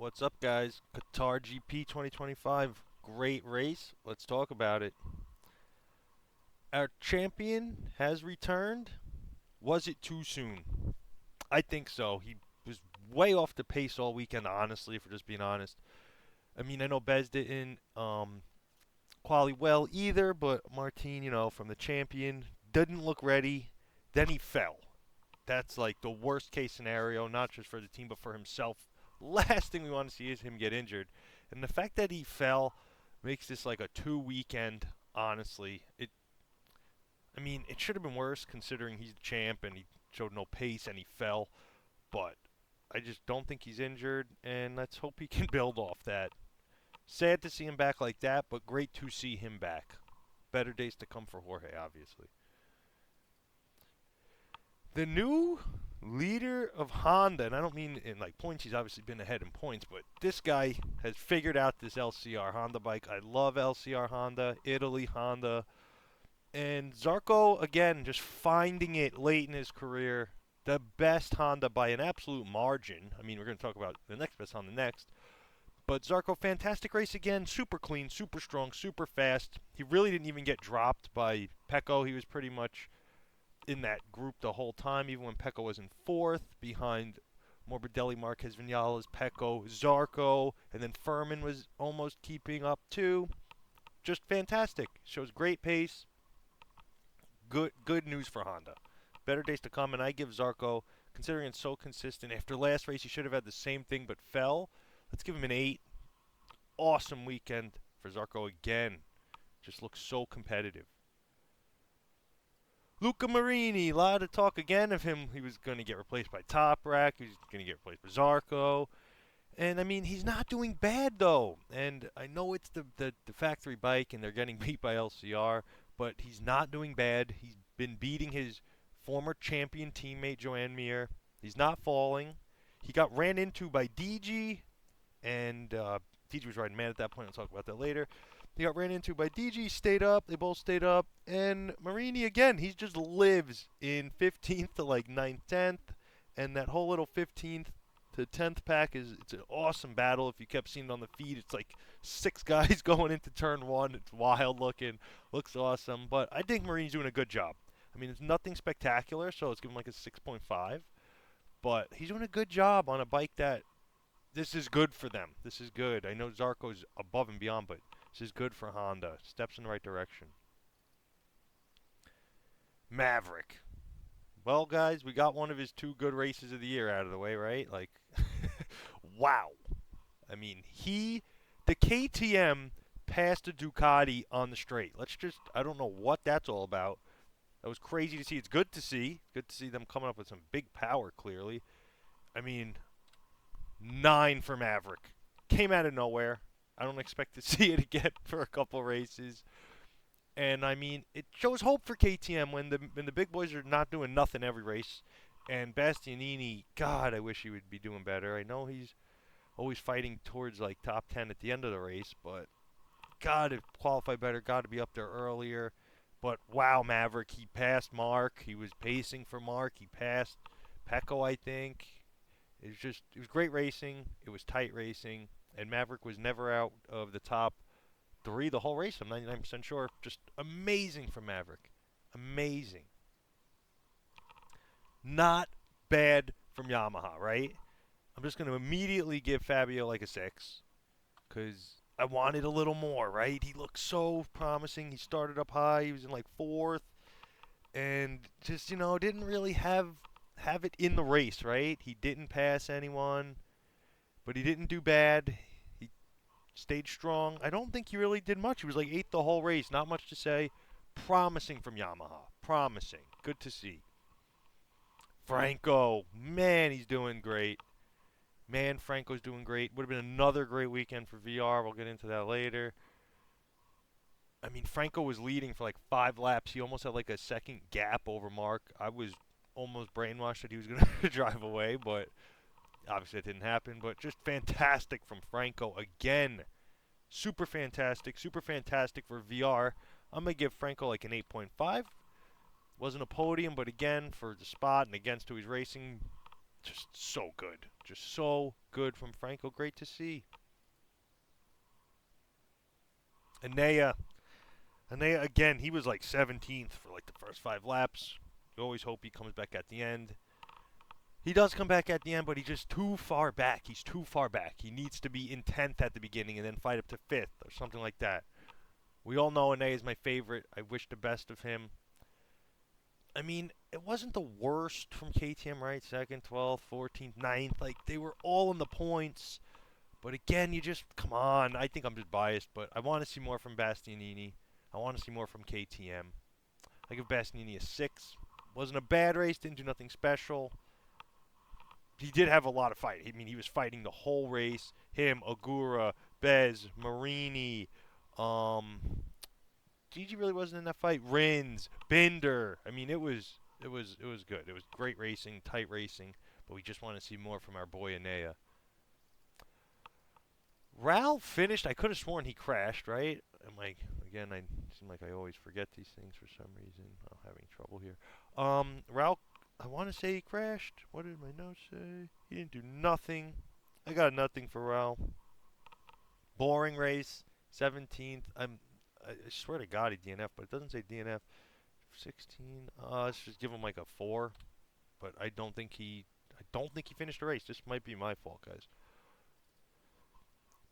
What's up, guys? Qatar GP 2025. Great race. Let's talk about it. Our champion has returned. Was it too soon? I think so. He was way off the pace all weekend, honestly, if we're just being honest. I mean, I know Bez didn't quali well either, but Martin, from the champion, didn't look ready. Then he fell. That's like the worst case scenario, not just for the team, but for himself. Last thing we want to see is him get injured. And the fact that he fell makes this like a two-weekend, honestly. It should have been worse considering he's the champ and he showed no pace and he fell. But I just don't think he's injured, and let's hope he can build off that. Sad to see him back like that, but great to see him back. Better days to come for Jorge, obviously. The new leader of Honda, and I don't mean in like points, he's obviously been ahead in points, but this guy has figured out this LCR Honda bike. I love LCR Honda, Italy Honda. And Zarco, again, just finding it late in his career. The best Honda by an absolute margin. I mean, we're going to talk about the next best Honda next. But Zarco, fantastic race again. Super clean, super strong, super fast. He really didn't even get dropped by Pecco. He was pretty much in that group the whole time, even when Pecco was in fourth, behind Morbidelli, Marquez Vinales, Pecco, Zarco, and then Furman was almost keeping up too. Just fantastic. Shows great pace. Good news for Honda. Better days to come, and I give Zarco, considering it's so consistent. After last race, he should have had the same thing but fell. Let's give him an 8. Awesome weekend for Zarco again. Just looks so competitive. Luca Marini, a lot of talk again of him. He was going to get replaced by Toprak. He was going to get replaced by Zarco. And, I mean, he's not doing bad, though. And I know it's the factory bike and they're getting beat by LCR, but he's not doing bad. He's been beating his former champion teammate, Joan Mir. He's not falling. He got ran into by DG, and DG was riding man at that point. I'll talk about that later. He got ran into by DG, stayed up. They both stayed up. And Marini, again, he just lives in 15th to like 9th, 10th. And that whole little 15th to 10th pack it's an awesome battle. If you kept seeing it on the feed, it's like 6 guys going into turn 1. It's wild looking. Looks awesome. But I think Marini's doing a good job. I mean, it's nothing spectacular, so it's given like a 6.5. But he's doing a good job on a bike that this is good for them. This is good. I know Zarco's above and beyond, but this is good for Honda. Steps in the right direction. Maverick. Well, guys, we got one of his 2 good races of the year out of the way, right? Like, wow. I mean, the KTM passed a Ducati on the straight. I don't know what that's all about. That was crazy to see. It's good to see. Good to see them coming up with some big power, clearly. I mean, 9 for Maverick. Came out of nowhere. I don't expect to see it again for a couple races. And I mean, it shows hope for KTM when the big boys are not doing nothing every race. And Bastianini, God, I wish he would be doing better. I know he's always fighting towards like top 10 at the end of the race, but got to qualify better, got to be up there earlier. But wow, Maverick, he passed Mark. He was pacing for Mark. He passed Pecco, I think. It was great racing. It was tight racing, and Maverick was never out of the top 3 the whole race. I'm 99% sure. Just amazing from Maverick. Amazing. Not bad from Yamaha, right? I'm just going to immediately give Fabio like a 6 because I wanted a little more, right? He looked so promising. He started up high. He was in like 4th and just, didn't really have it in the race, right? He didn't pass anyone, but he didn't do bad. He stayed strong. I don't think he really did much. He was like 8th the whole race. Not much to say. Promising from Yamaha. Promising. Good to see. Franco. Man, he's doing great. Man, Franco's doing great. Would have been another great weekend for VR. We'll get into that later. I mean, Franco was leading for like 5 laps. He almost had like a second gap over Mark. I was almost brainwashed that he was going to drive away, but obviously that didn't happen. But just fantastic from Franco again. Super fantastic for VR. I'm going to give Franco like an 8.5. Wasn't a podium, but again, for the spot and against who he's racing, Just so good. Just so good from Franco. Great to see. Anea. Anea, again, he was like 17th for like the first 5 laps. You always hope he comes back at the end. He does come back at the end, but he's just too far back. He's too far back. He needs to be in 10th at the beginning and then fight up to 5th or something like that. We all know Anea is my favorite. I wish the best of him. I mean, it wasn't the worst from KTM, right? 2nd, 12th, 14th, 9th. Like, they were all in the points. But again, you just, come on. I think I'm just biased, but I want to see more from Bastianini. I want to see more from KTM. I give Bastianini a 6. Wasn't a bad race, didn't do nothing special. He did have a lot of fight. I mean, he was fighting the whole race. Him, Agura, Bez, Marini, Gigi really wasn't in that fight. Rins, Binder. I mean, it was good. It was great racing, tight racing, but we just want to see more from our boy Anea. Ralph finished. I could have sworn he crashed, right? I'm like, again, I seem like I always forget these things for some reason. I'm having trouble here. Ralph, I want to say he crashed. What did my notes say? He didn't do nothing. I got nothing for Ralph. Boring race, 17th. I swear to God he DNF, but it doesn't say DNF. 16. Let's just give him like a 4. But I don't think he finished the race. This might be my fault, guys.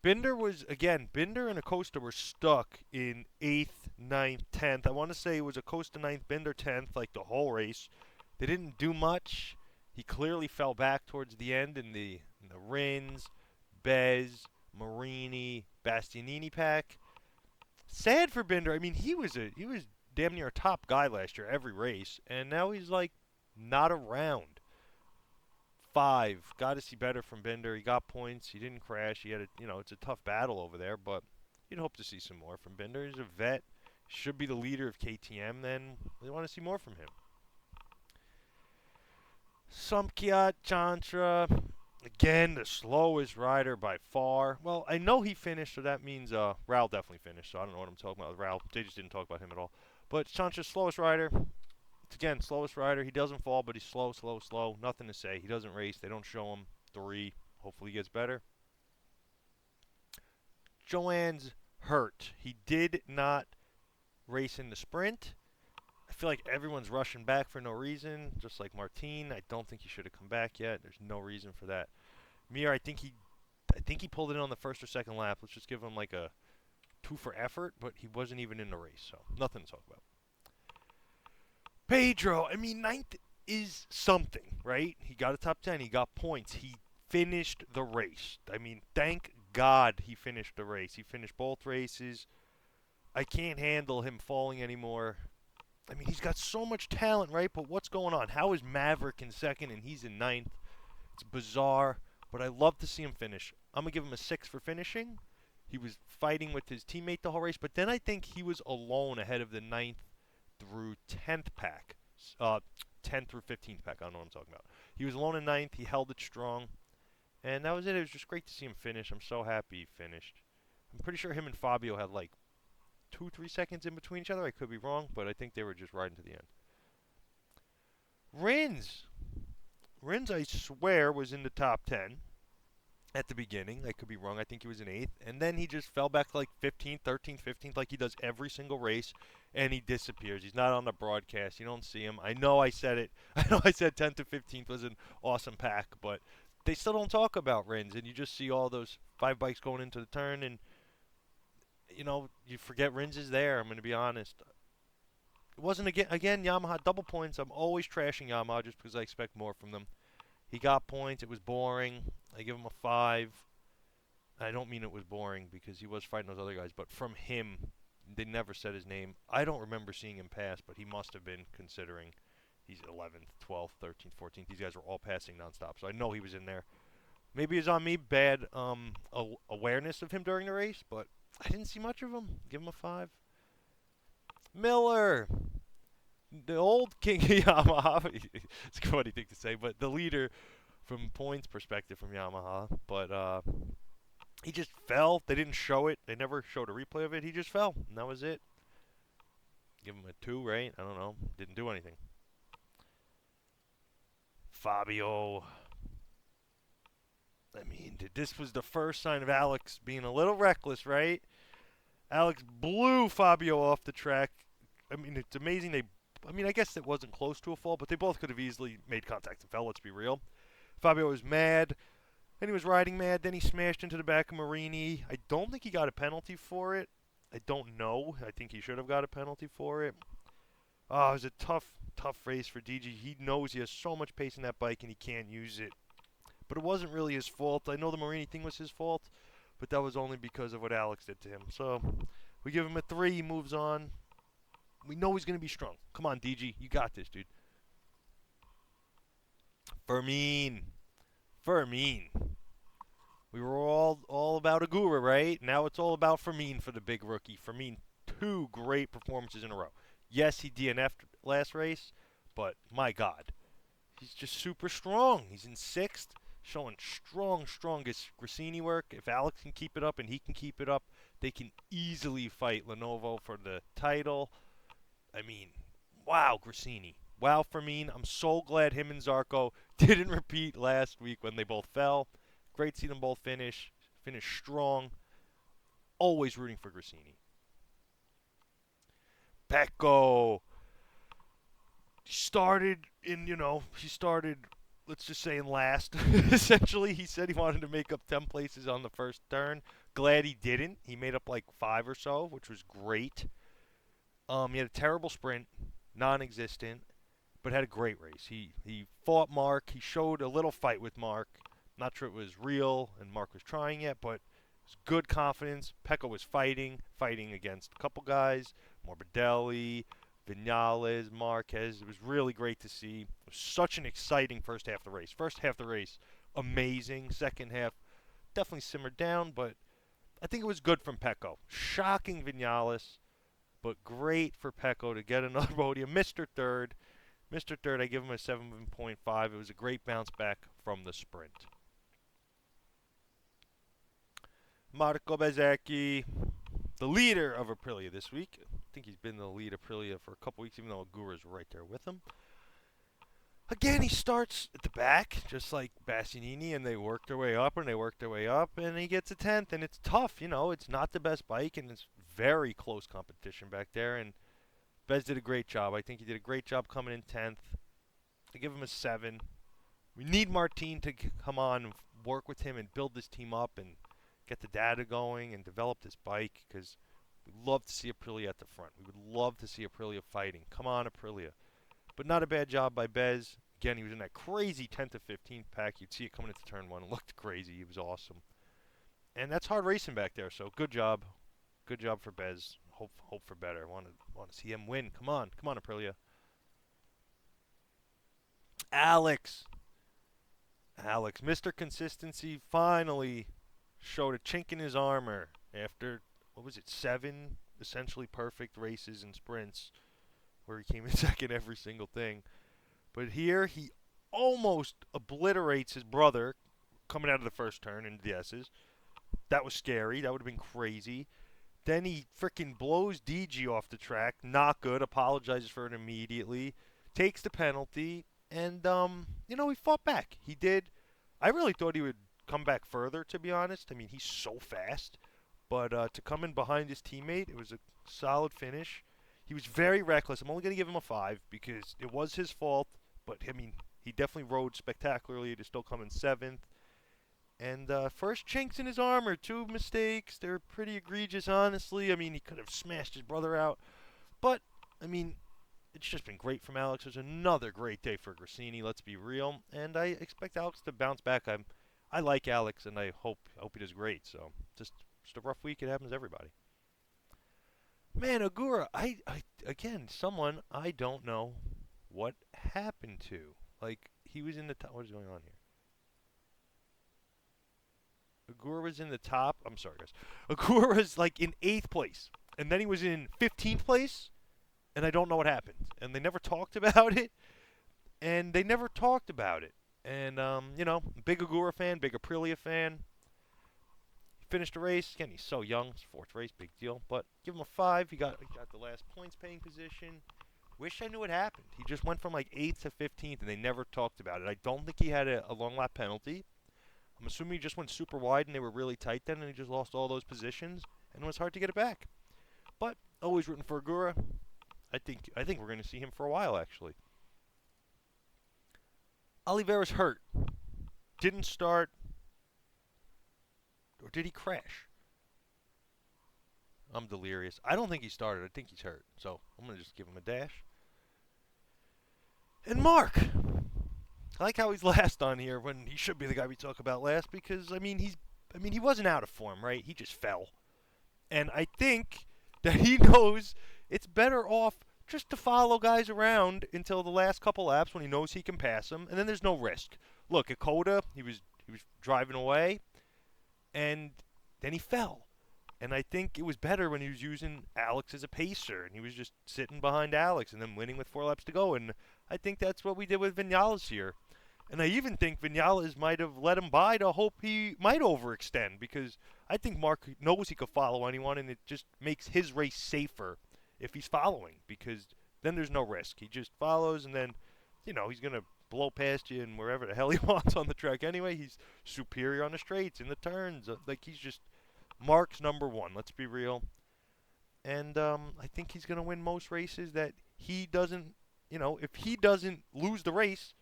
Binder and Acosta were stuck in 8th, 9th, 10th. I want to say it was Acosta 9th, Binder 10th, like the whole race. They didn't do much. He clearly fell back towards the end in the Rins, Bez, Marini, Bastianini pack. Sad for Binder. I mean, he was damn near a top guy last year every race, and now he's like not around. 5. Got to see better from Binder. He got points. He didn't crash. He had it's a tough battle over there, but you'd hope to see some more from Binder. He's a vet. Should be the leader of KTM. Then we want to see more from him. Sumkiat Chantra. Again, the slowest rider by far. Well, I know he finished, so that means Raul definitely finished. So I don't know what I'm talking about with Raul. They just didn't talk about him at all. But Chantra's slowest rider. Again, slowest rider. He doesn't fall, but he's slow, slow, slow. Nothing to say. He doesn't race. They don't show him 3. Hopefully he gets better. Joanne's hurt. He did not race in the sprint. I feel like everyone's rushing back for no reason, just like Martin. I don't think he should have come back yet. There's no reason for that. Mir, I think he pulled it in on the first or second lap. Let's just give him like a 2 for effort, but he wasn't even in the race, so nothing to talk about. Pedro, I mean, 9th is something, right? He got a top 10. He got points. He finished the race. I mean, thank God he finished the race. He finished both races. I can't handle him falling anymore. I mean, he's got so much talent, right? But what's going on? How is Maverick in 2nd and he's in 9th? It's bizarre, but I love to see him finish. I'm going to give him a 6 for finishing. He was fighting with his teammate the whole race, but then I think he was alone ahead of the 9th through 10th pack. 10th through 15th pack. I don't know what I'm talking about. He was alone in 9th. He held it strong. And that was it. It was just great to see him finish. I'm so happy he finished. I'm pretty sure him and Fabio had like 2-3 seconds in between each other. I could be wrong, but I think they were just riding to the end. Rins, I swear, was in the top 10 at the beginning. I could be wrong. I think he was in 8th. And then he just fell back to like 15th, 13th, 15th, like he does every single race, and he disappears. He's not on the broadcast. You don't see him. I know I said it. I know I said 10th to 15th was an awesome pack, but they still don't talk about Rins, and you just see all those 5 bikes going into the turn, and you forget Rins is there. I'm going to be honest. It wasn't again Yamaha double points. I'm always trashing Yamaha just because I expect more from them. He got points. It was boring. I give him a 5. I don't mean it was boring because he was fighting those other guys, but from him, they never said his name. I don't remember seeing him pass, but he must have been, considering he's 11th, 12th, 13th, 14th. These guys were all passing nonstop, so I know he was in there. Maybe it's on me, bad awareness of him during the race, but I didn't see much of him. Give him a 5. Miller, the old king of Yamaha. It's a funny thing to say, but the leader from points perspective from Yamaha. But he just fell. They didn't show it. They never showed a replay of it. He just fell, and that was it. Give him a 2, right? I don't know. Didn't do anything. Fabio. I mean, this was the first sign of Alex being a little reckless, right? Alex blew Fabio off the track. I mean, it's amazing I mean, I guess it wasn't close to a fall, but they both could have easily made contact and fell, let's be real. Fabio was mad, and he was riding mad. Then he smashed into the back of Marini. I don't think he got a penalty for it. I don't know. I think he should have got a penalty for it. Oh, it was a tough race for DG. He knows he has so much pace in that bike, and he can't use it. But it wasn't really his fault. I know the Marini thing was his fault, but that was only because of what Alex did to him. So we give him a 3. He moves on. We know he's going to be strong. Come on, DG. You got this, dude. Fermin. We were all about Agura, right? Now it's all about Fermin for the big rookie. Fermin, 2 great performances in a row. Yes, he DNF'd last race, but my God. He's just super strong. He's in 6th, showing strongest Grassini work. If Alex can keep it up and he can keep it up, they can easily fight Lenovo for the title. I mean, wow, Grassini. Wow, Fermin. I'm so glad him and Zarco didn't repeat last week when they both fell. Great to see them both finish strong. Always rooting for Grassini. Pecco started let's just say in last. Essentially, he said he wanted to make up 10 places on the first turn. Glad he didn't. He made up like 5 or so, which was great. He had a terrible sprint, non-existent, but had a great race. He fought Mark. He showed a little fight with Mark. Not sure it was real and Mark was trying it, but it was good confidence. Pecco was fighting against a couple guys, Morbidelli, Vinales, Marquez. It was really great to see. It was such an exciting first half of the race. First half of the race, amazing. Second half, definitely simmered down, but I think it was good from Pecco. Shocking Vinales, but great for Pecco to get another podium. Mr. Third, I give him a 7.5. It was a great bounce back from the sprint. Marco Bezzecchi, the leader of Aprilia this week. I think he's been the lead of Aprilia for a couple weeks, even though Agura's right there with him. Again, he starts at the back, just like Bastianini, and they work their way up, and he gets a 10th, and it's tough, it's not the best bike, and it's very close competition back there, and Bez did a great job. I think he did a great job coming in 10th. I give him a 7. We need Martin to come on and work with him and build this team up and get the data going and develop this bike, because we'd love to see Aprilia at the front. We would love to see Aprilia fighting. Come on, Aprilia. But not a bad job by Bez. Again, he was in that crazy 10th to 15th pack. You'd see it coming into turn 1. It looked crazy. He was awesome. And that's hard racing back there, so good job. Good job for Bez. Hope for better. Want to see him win. Come on, Aprilia. Alex, Mr. Consistency, finally showed a chink in his armor after, 7 essentially perfect races and sprints where he came in second every single thing. But here he almost obliterates his brother coming out of the first turn in the S's. That was scary. That would have been crazy. Then he freaking blows DG off the track. Not good. Apologizes for it immediately. Takes the penalty. And, he fought back. He did. I really thought he would come back further, to be honest. I mean, he's so fast. But to come in behind his teammate, it was a solid finish. He was very reckless. I'm only going to give him a 5 because it was his fault. But, I mean, he definitely rode spectacularly to still come in 7th. And first chinks in his armor, 2 mistakes. They're pretty egregious, honestly. I mean, he could have smashed his brother out. But, I mean, it's just been great from Alex. It was another great day for Grassini, let's be real. And I expect Alex to bounce back. I like Alex, and I hope he does great. So, just a rough week. It happens to everybody. Man, Agura, again, someone I don't know what happened to. Like, he was in the top. What is going on here? Agura was in the top. I'm sorry, guys. Agura was like in 8th place. And then he was in 15th place. And I don't know what happened. And they never talked about it. And, big Agura fan, big Aprilia fan. He finished the race. Again, he's so young. It's 4th race, big deal. But give him a 5. He got the last points paying position. Wish I knew what happened. He just went from like 8th to 15th, and they never talked about it. I don't think he had a long lap penalty. I'm assuming he just went super wide and they were really tight then, and he just lost all those positions, and it was hard to get it back. But always rooting for Agura. I think we're going to see him for a while actually. Oliveira's hurt. Didn't start, or did he crash? I'm delirious. I don't think he started. I think he's hurt. So I'm going to just give him a dash. And Mark. I like how he's last on here when he should be the guy we talk about last because he wasn't out of form, right? He just fell. And I think that he knows it's better off just to follow guys around until the last couple laps when he knows he can pass them, and then there's no risk. Look, at Coda, he was driving away, and then he fell. And I think it was better when he was using Alex as a pacer, and he was just sitting behind Alex and then winning with 4 laps to go. And I think that's what we did with Vinales here. And I even think Vinales might have let him by to hope he might overextend because I think Mark knows he could follow anyone, and it just makes his race safer if he's following because then there's no risk. He just follows, and then, he's going to blow past you and wherever the hell he wants on the track anyway. He's superior on the straights, in the turns. Like, he's just Mark's number one, let's be real. And I think he's going to win most races that he doesn't, if he doesn't lose the race,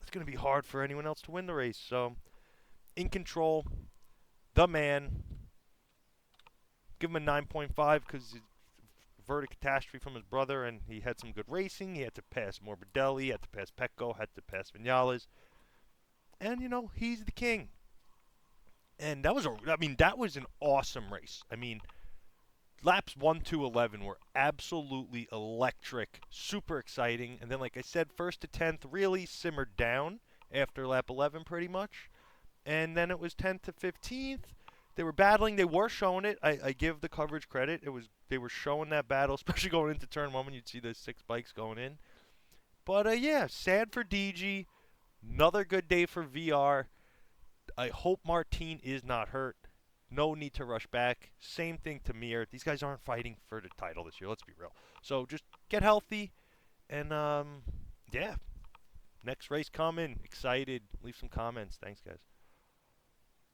it's going to be hard for anyone else to win the race. So, in control, the man. Give him a 9.5 because he averted catastrophe from his brother, and he had some good racing. He had to pass Morbidelli, he had to pass Pecco, had to pass Vinales. And, he's the king. And that was an awesome race. Laps 1 to 11 were absolutely electric, super exciting. And then, like I said, 1st to 10th really simmered down after lap 11 pretty much. And then it was 10th to 15th. They were battling. They were showing it. I give the coverage credit. They were showing that battle, especially going into turn 1 when you'd see those 6 bikes going in. But, yeah, sad for DG. Another good day for VR. I hope Martin is not hurt. No need to rush back. Same thing to Mir. These guys aren't fighting for the title this year. Let's be real. So just get healthy. And, yeah. Next race coming. Excited. Leave some comments. Thanks, guys.